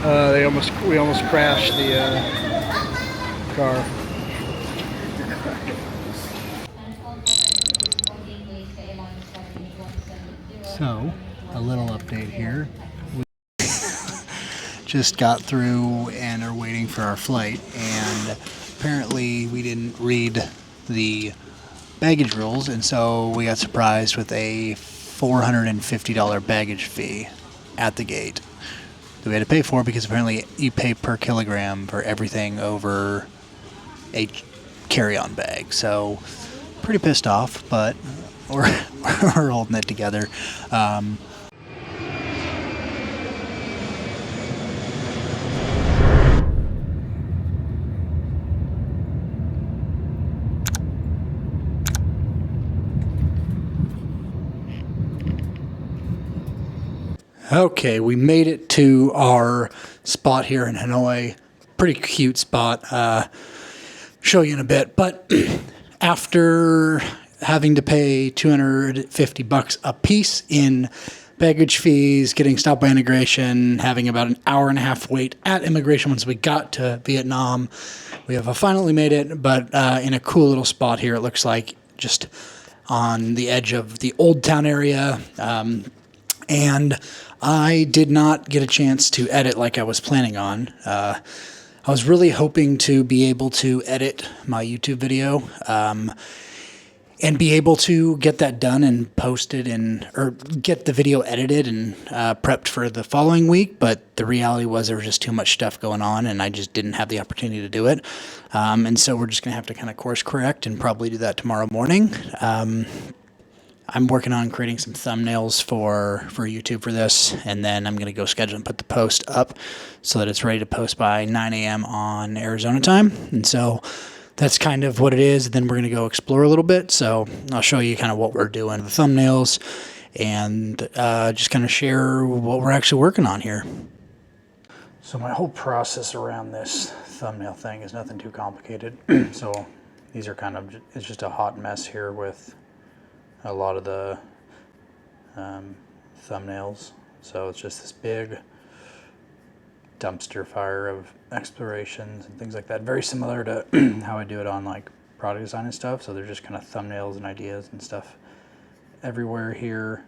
We almost crashed the car. So, a little update here. We just got through and are waiting for our flight, and apparently we didn't read the baggage rules, and so we got surprised with a $450 baggage fee at the gate that we had to pay for, because apparently you pay per kilogram for everything over a carry-on bag. So pretty pissed off, but we're holding it together. Okay, we made it to our spot here in Hanoi. Pretty cute spot. Show you in a bit. But after having to pay $250 a piece in baggage fees, getting stopped by immigration, having about an hour and a half wait at immigration once we got to Vietnam, we have finally made it, but in a cool little spot here. It looks like just on the edge of the Old Town area. And I did not get a chance to edit like I was planning on. I was really hoping to be able to edit my YouTube video and be able to get that done and posted or get the video edited and prepped for the following week. But the reality was there was just too much stuff going on, and I just didn't have the opportunity to do it. And so we're just going to have to kind of course correct and probably do that tomorrow morning. I'm working on creating some thumbnails for YouTube for this, and then I'm going to go schedule and put the post up so that it's ready to post by 9 a.m. on Arizona time. And so that's kind of what it is. Then we're going to go explore a little bit. So I'll show you kind of what we're doing, the thumbnails, and just kind of share what we're actually working on here. So my whole process around this thumbnail thing is nothing too complicated. So these are it's just a hot mess here with a lot of the thumbnails. So it's just this big dumpster fire of explorations and things like that. Very similar to how I do it on like product design and stuff. So they're just kind of thumbnails and ideas and stuff everywhere here.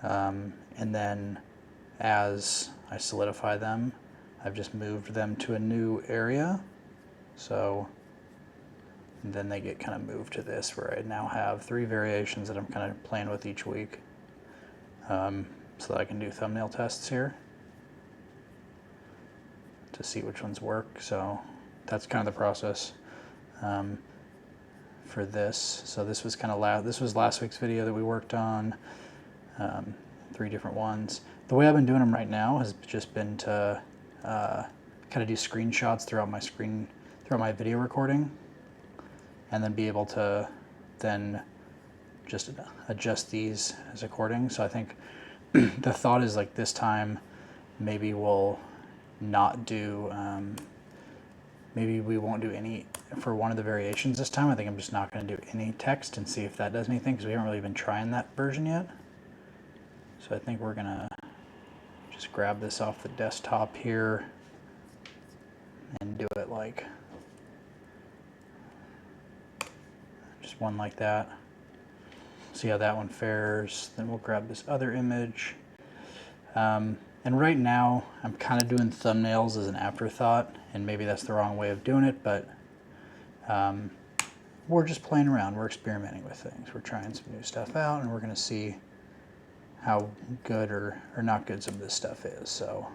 And then as I solidify them, I've just moved them to a new area. So then they get kind of moved to this, where I now have 3 variations that I'm kind of playing with each week, so that I can do thumbnail tests here to see which ones work. So that's kind of the process for this. So this was this was last week's video that we worked on, 3 different ones. The way I've been doing them right now has just been to kind of do screenshots throughout my video recording, and then be able to then just adjust these as according. So I think the thought is like this time maybe we'll not do, maybe we won't do any for one of the variations this time. I think I'm just not going to do any text and see if that does anything, because we haven't really been trying that version yet. So I think we're going to just grab this off the desktop here and do it like just one like that. See how that one fares. Then we'll grab this other image. And right now I'm kind of doing thumbnails as an afterthought, and maybe that's the wrong way of doing it, but we're just playing around. We're experimenting with things. We're trying some new stuff out, and we're going to see how good or not good some of this stuff is. So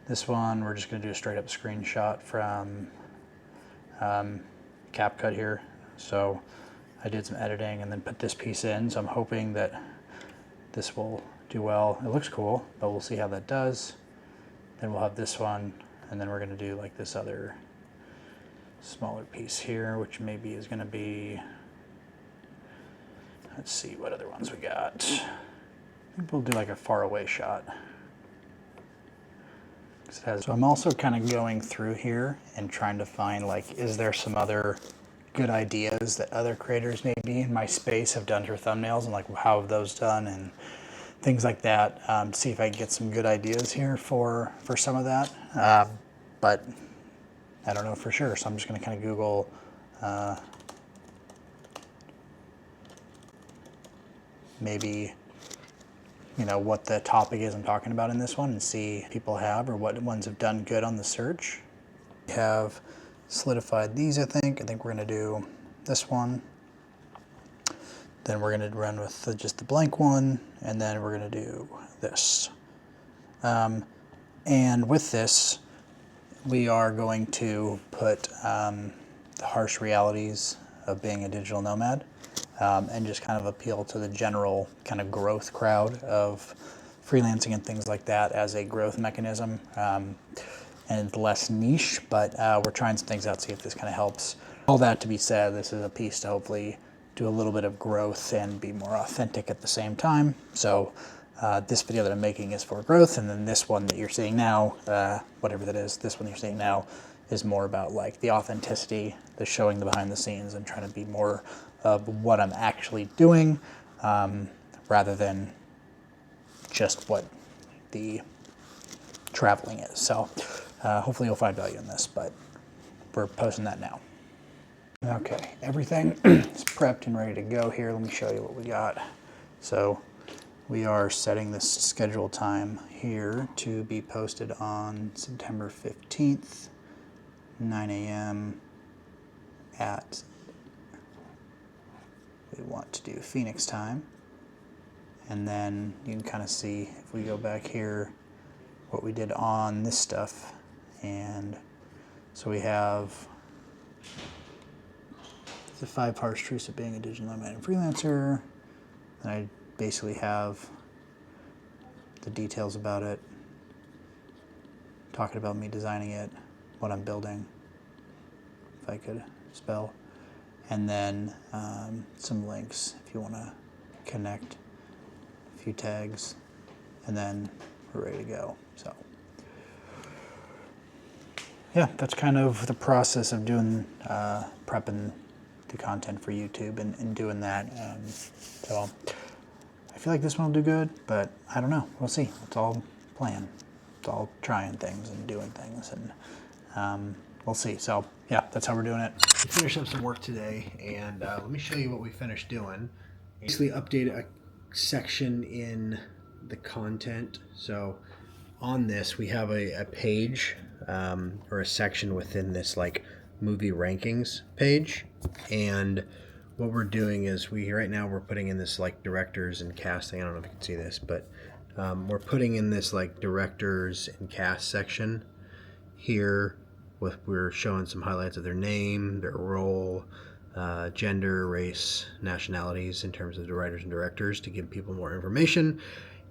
this one, we're just going to do a straight up screenshot from CapCut here. So I did some editing and then put this piece in, so I'm hoping that this will do well. It looks cool, but we'll see how that does. Then we'll have this one, and then we're going to do like this other smaller piece here, which maybe is going to be, let's see what other ones we got. I think we'll do like a far away shot. So I'm also kind of going through here and trying to find, like, is there some other good ideas that other creators maybe in my space have done for thumbnails, and like how have those done, and things like that. See if I can get some good ideas here for some of that. But I don't know for sure, so I'm just going to kind of Google maybe, you know, what the topic is I'm talking about in this one and see if people have or what ones have done good on the search. We have solidified these, I think. I think we're going to do this one. Then we're going to run with just the blank one, and then we're going to do this. And with this, we are going to put the harsh realities of being a digital nomad, and just kind of appeal to the general kind of growth crowd of freelancing and things like that as a growth mechanism. And less niche, but we're trying some things out, see if this kind of helps. All that to be said, this is a piece to hopefully do a little bit of growth and be more authentic at the same time. So this video that I'm making is for growth, and then this one that you're seeing now, whatever that is, this one you're seeing now is more about like the authenticity, the showing the behind the scenes, and trying to be more of what I'm actually doing, rather than just what the traveling is. So hopefully you'll find value in this, but we're posting that now. Okay, everything is prepped and ready to go here. Let me show you what we got. So we are setting this schedule time here to be posted on September 15th, 9 a.m. at, we want to do Phoenix time. And then you can kind of see, if we go back here, what we did on this stuff. And so we have the 5 harsh truths of being a digital nomad and freelancer. And I basically have the details about it, talking about me designing it, what I'm building, if I could spell, and then some links if you want to connect, a few tags, and then we're ready to go. So yeah, that's kind of the process of doing prepping the content for YouTube and doing that. So I feel like this one will do good, but I don't know. We'll see. It's all plan. It's all trying things and doing things, and we'll see. So yeah, that's how we're doing it. We finished up some work today, and let me show you what we finished doing. Basically update a section in the content. So on this, we have a page or a section within this like movie rankings page, and what we're doing is right now we're putting in this like directors and casting. I don't know if you can see this, but we're putting in this like directors and cast section here. We're showing some highlights of their name, their role, gender, race, nationalities in terms of the writers and directors to give people more information.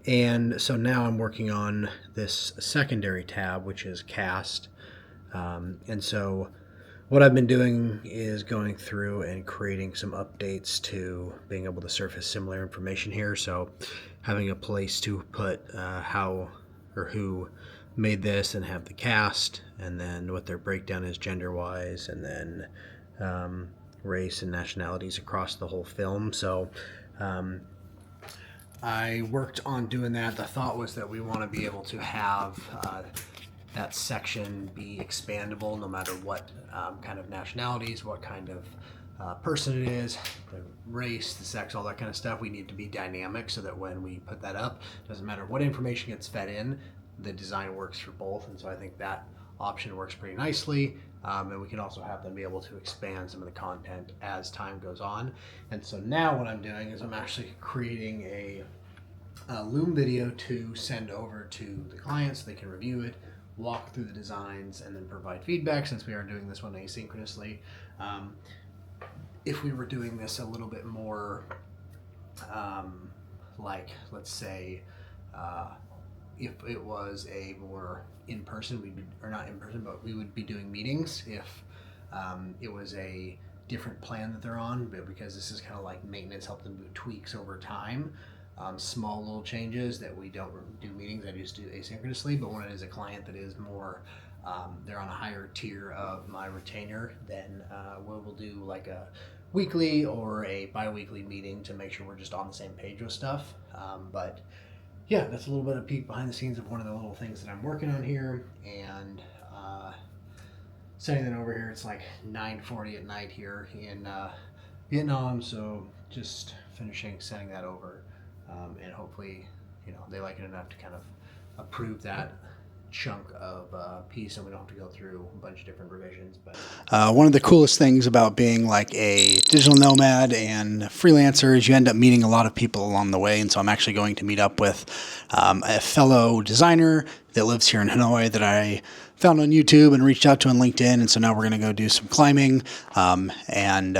And so now I'm working on this secondary tab, which is cast. And so what I've been doing is going through and creating some updates to being able to surface similar information here. So having a place to put how or who made this and have the cast, and then what their breakdown is gender-wise, and then race and nationalities across the whole film. So I worked on doing that. The thought was that we want to be able to have that section be expandable no matter what kind of nationalities, what kind of person it is, the race, the sex, all that kind of stuff. We need to be dynamic so that when we put that up, doesn't matter what information gets fed in, the design works for both. And so I think that option works pretty nicely. And we can also have them be able to expand some of the content as time goes on. And so now what I'm doing is I'm actually creating a Loom video to send over to the client so they can review it, walk through the designs, and then provide feedback, since we are doing this one asynchronously. If we were doing this a little bit more like, let's say, if it was a more in-person, or not in-person, but we would be doing meetings if it was a different plan that they're on, but because this is kind of like maintenance, help them do tweaks over time, small little changes that we don't do meetings, I just do asynchronously. But when it is a client that is more, they're on a higher tier of my retainer, then we'll do like a weekly or a bi-weekly meeting to make sure we're just on the same page with stuff. But yeah, that's a little bit of peek behind the scenes of one of the little things that I'm working on here. And sending that over here. It's like 9:40 at night here in Vietnam, so just finishing sending that over, and hopefully, they like it enough to kind of approve that chunk of piece, and we don't have to go through a bunch of different revisions. But one of the coolest things about being like a digital nomad and freelancer is you end up meeting a lot of people along the way. And so I'm actually going to meet up with a fellow designer that lives here in Hanoi that I found on YouTube and reached out to on LinkedIn. And so now we're going to go do some climbing and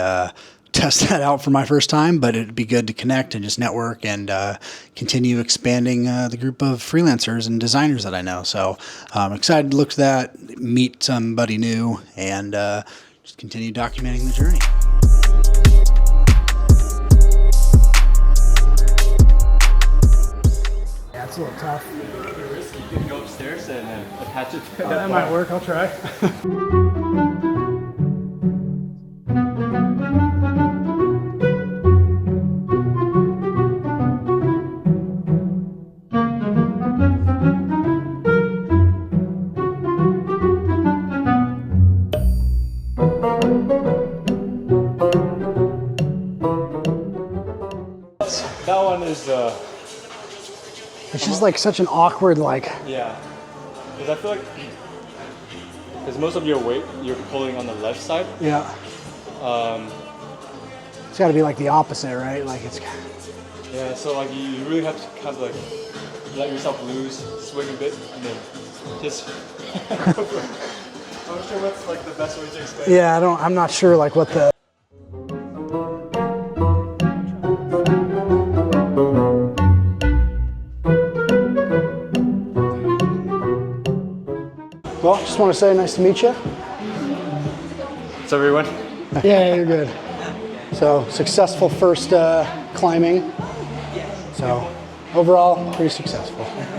test that out for my first time, but it'd be good to connect and just network and continue expanding the group of freelancers and designers that I know. So I'm excited to look to that, meet somebody new, and just continue documenting the journey. yeah, it's a little tough. You can go upstairs and attach it. That might work. I'll try. That one is, It's just like such an awkward, like. yeah. Because I feel like, because most of your weight you're pulling on the left side. Yeah. It's got to be like the opposite, right? Like it's. Yeah, so like you really have to kind of like let yourself loose, swing a bit, and then just. I'm not sure what's like the best way to explain. Yeah, I'm not sure like what the. Well, just want to say nice to meet you. What's up, everyone? Yeah, you're good. So successful first climbing. So overall, pretty successful.